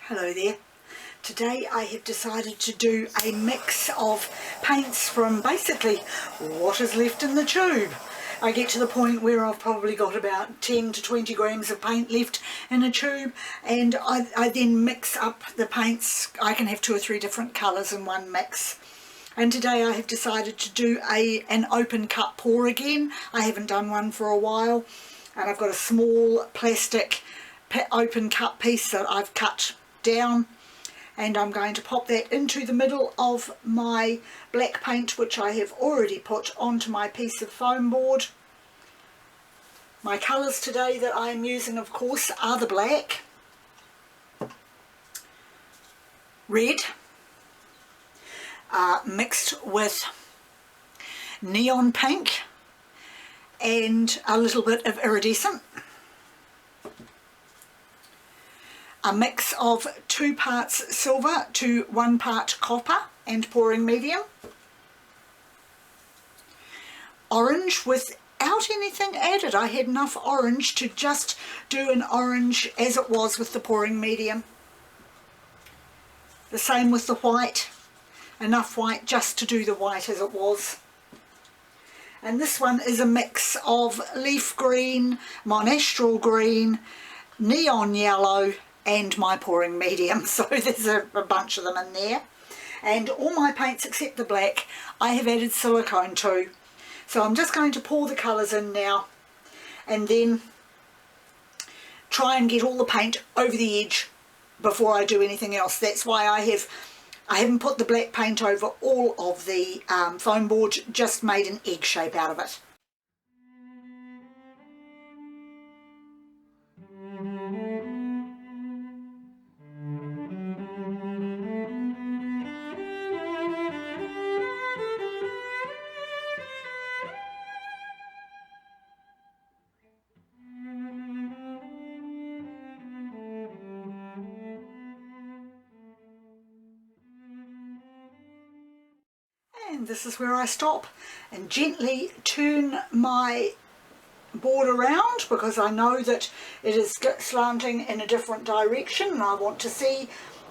Hello there. Today I have decided to do a mix of paints from basically what is left in the tube. I get to the point where I've probably got about 10 to 20 grams of paint left in a tube, and I then mix up the paints. I can have 2 or 3 different colours in one mix. And today I have decided to do an open cut pour again. I haven't done one for a while, and I've got a small plastic open cut piece that I've cut down, and I'm going to pop that into the middle of my black paint, which I have already put onto my piece of foam board. My colours today that I am using, of course, are the black, red, mixed with neon pink and a little bit of iridescent. A mix of 2 parts silver to 1 part copper and pouring medium. Orange without anything added. I had enough orange to just do an orange as it was with the pouring medium. The same with the white. Enough white just to do the white as it was. And this one is a mix of leaf green, monastral green, neon yellow, and my pouring medium, so there's a bunch of them in there. And all my paints except the black I have added silicone to. So I'm just going to pour the colours in now and then try and get all the paint over the edge before I do anything else. That's why I haven't put the black paint over all of the foam board, just made an egg shape out of it. And this is where I stop and gently turn my board around, because I know that it is slanting in a different direction, and I want to see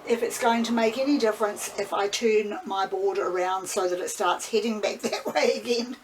if it's going to make any difference if I turn my board around so that it starts heading back that way again.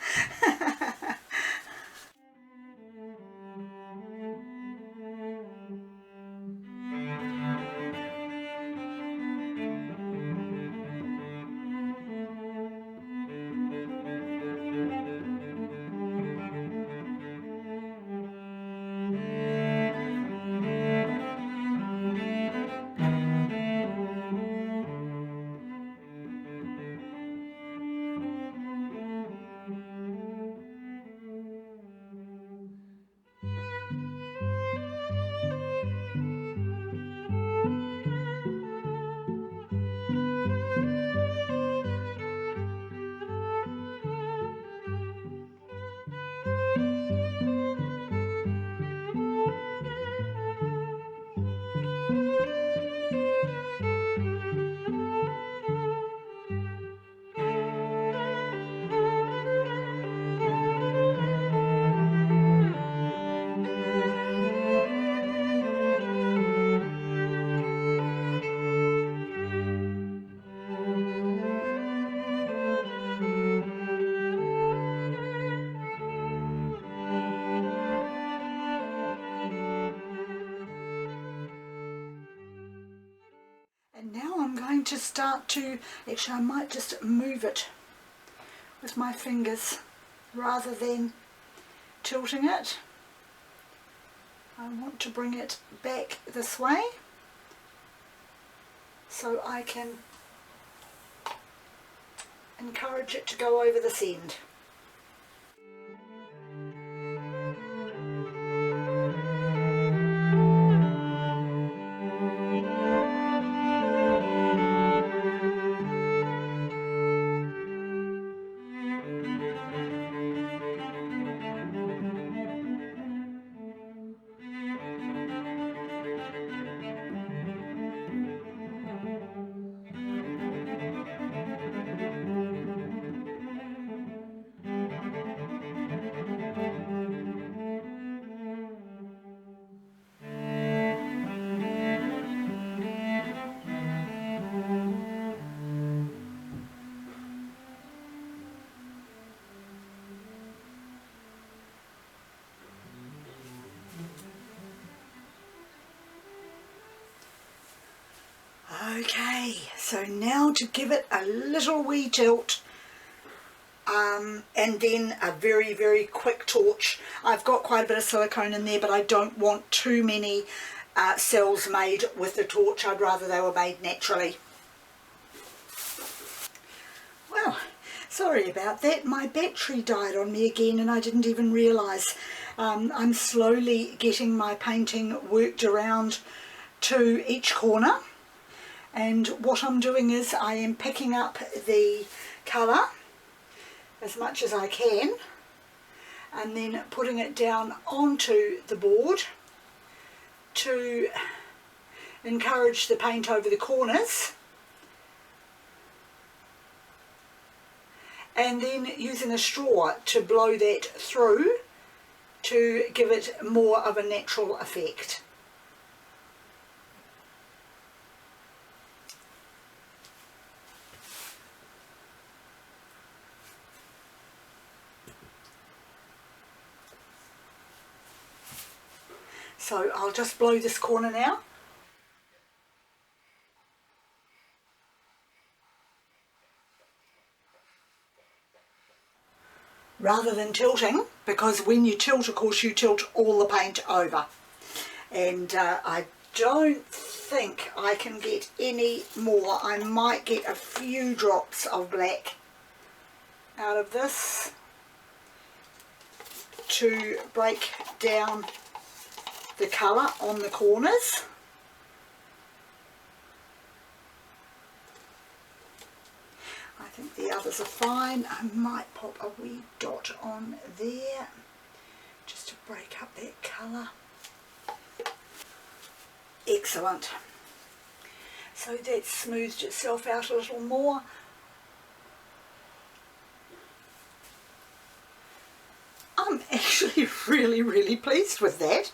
And now I'm going to start to, actually I might just move it with my fingers rather than tilting it. I want to bring it back this way so I can encourage it to go over this end. Okay, so now to give it a little wee tilt, and then a very, very quick torch. I've got quite a bit of silicone in there, but I don't want too many cells made with the torch. I'd rather they were made naturally. Well, sorry about that. My battery died on me again and I didn't even realise. I'm slowly getting my painting worked around to each corner, and what I'm doing is I am picking up the colour as much as I can and then putting it down onto the board to encourage the paint over the corners, and then using a straw to blow that through to give it more of a natural effect. So I'll just blow this corner now. Rather than tilting, because when you tilt, of course, you tilt all the paint over. And I don't think I can get any more. I might get a few drops of black out of this to break down the colour on the corners. I think the others are fine. I might pop a wee dot on there just to break up that colour. Excellent. So that's smoothed itself out a little more. I'm actually really pleased with that.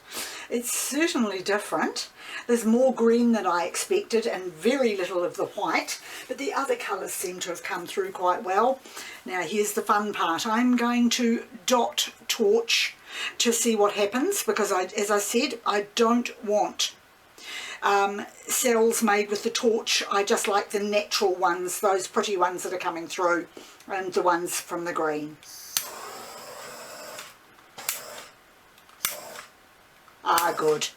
It's certainly different. There's more green than I expected and very little of the white, but the other colours seem to have come through quite well. Now here's the fun part. I'm going to dot torch to see what happens, because as I said, I don't want cells made with the torch. I just like the natural ones, those pretty ones that are coming through, and the ones from the green. Ah, good.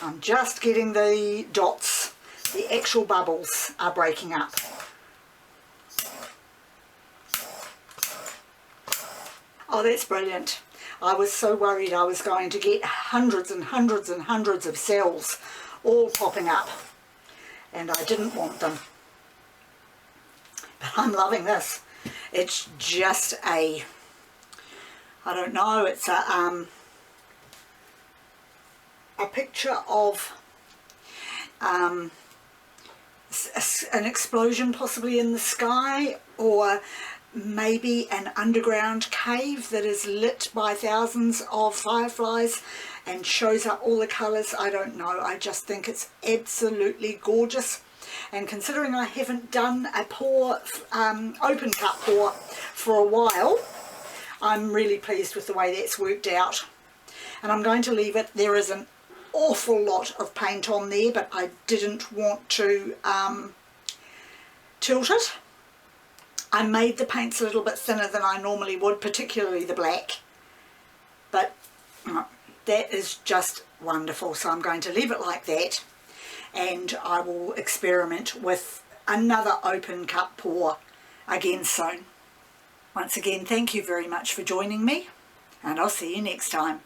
I'm just getting the dots. The actual bubbles are breaking up. Oh, that's brilliant. I was so worried I was going to get hundreds and hundreds and hundreds of cells all popping up, and I didn't want them. But I'm loving this. It's just I don't know, it's a picture of an explosion possibly in the sky, or maybe an underground cave that is lit by thousands of fireflies and shows up all the colours. I don't know, I just think it's absolutely gorgeous. And considering I haven't done a pour, open cut pour for a while, I'm really pleased with the way that's worked out. And I'm going to leave it. There is an awful lot of paint on there, but I didn't want to tilt it. I made the paints a little bit thinner than I normally would, particularly the black, but that is just wonderful. So I'm going to leave it like that, and I will experiment with another open cut pour again soon. Once again, thank you very much for joining me, and I'll see you next time.